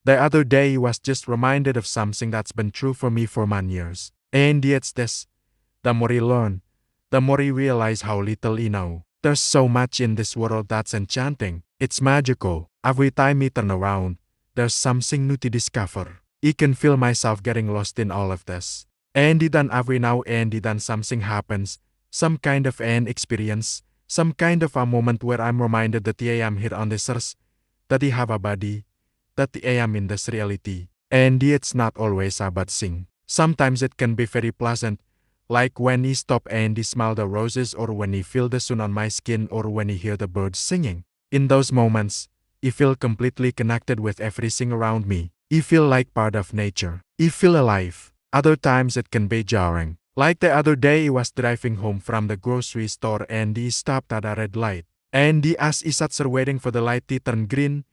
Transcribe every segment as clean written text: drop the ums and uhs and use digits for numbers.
The other day I was just reminded of something that's been true for me for many years. And it's this. The more you learn, the more you realize how little you know. There's so much in this world that's enchanting. It's magical. Every time you turn around, there's something new to discover. I can feel myself getting lost in all of this. And then every now and then something happens, some kind of an experience, some kind of a moment where I'm reminded that I am here on this earth, that I have a body, that I am in this reality. And it's not always a bad thing. Sometimes it can be very pleasant, like when I stop and I smell the roses, or when I feel the sun on my skin, or when I hear the birds singing. In those moments, I feel completely connected with everything around me. I feel like part of nature. I feel alive. Other times it can be jarring. Like the other day I was driving home from the grocery store and I stopped at a red light. And as I sat there waiting for the light to turn green,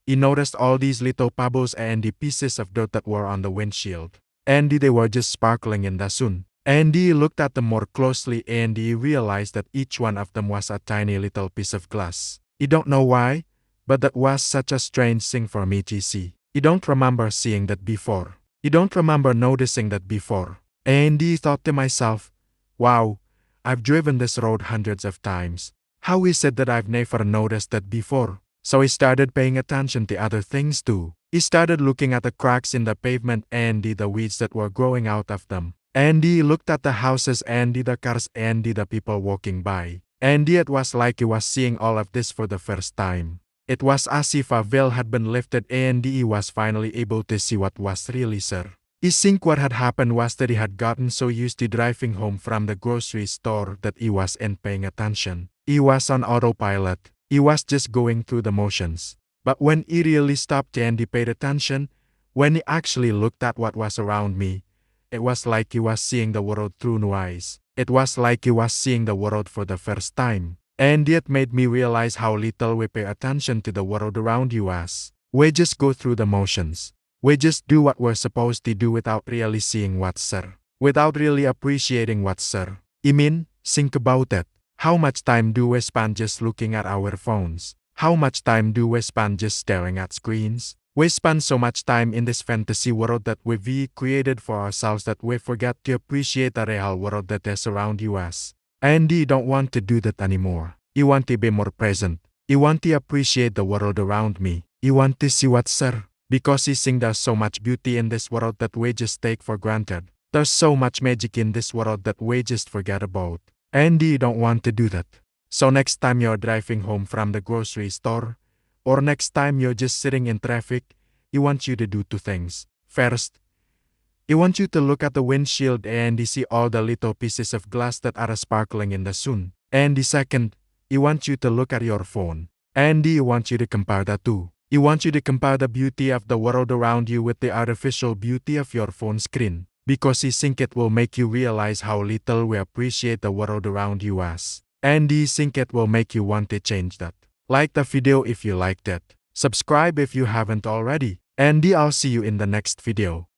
I noticed all these little pebbles and the pieces of dirt that were on the windshield. And they were just sparkling in the sun. And I looked at them more closely and I realized that each one of them was a tiny little piece of glass. I don't know why, but that was such a strange thing for me to see. I don't remember seeing that before. I don't remember noticing that before. And I thought to myself, wow, I've driven this road hundreds of times. How is it that I've never noticed that before? So I started paying attention to other things too. I started looking at the cracks in the pavement and the weeds that were growing out of them. And I looked at the houses and the cars and the people walking by. And it was like I was seeing all of this for the first time. It was as if a veil had been lifted and I was finally able to see what was really there. I think what had happened was that I had gotten so used to driving home from the grocery store that I wasn't paying attention. I was on autopilot. I was just going through the motions. But when I really stopped and I paid attention, when I actually looked at what was around me, it was like I was seeing the world through new eyes. It was like I was seeing the world for the first time. And it made me realize how little we pay attention to the world around us. We just go through the motions. We just do what we're supposed to do without really seeing what's there. Without really appreciating what's there. I mean, think about it. How much time do we spend just looking at our phones? How much time do we spend just staring at screens? We spend so much time in this fantasy world that we've created for ourselves that we forget to appreciate the real world that is around us. And I don't want to do that anymore. I want to be more present. I want to appreciate the world around me. I want to see what's there. Because I think there's so much beauty in this world that we just take for granted. There's so much magic in this world that we just forget about. And I don't want to do that. So next time you're driving home from the grocery store, or next time you're just sitting in traffic, I want you to do two things. First, I want you to look at the windshield and see all the little pieces of glass that are sparkling in the sun. And the second, I want you to look at your phone. And I want you to compare the two. I want you to compare the beauty of the world around you with the artificial beauty of your phone screen. Because I think it will make you realize how little we appreciate the world around us. And I think it will make you want to change that. Like the video if you liked it. Subscribe if you haven't already. And I'll see you in the next video.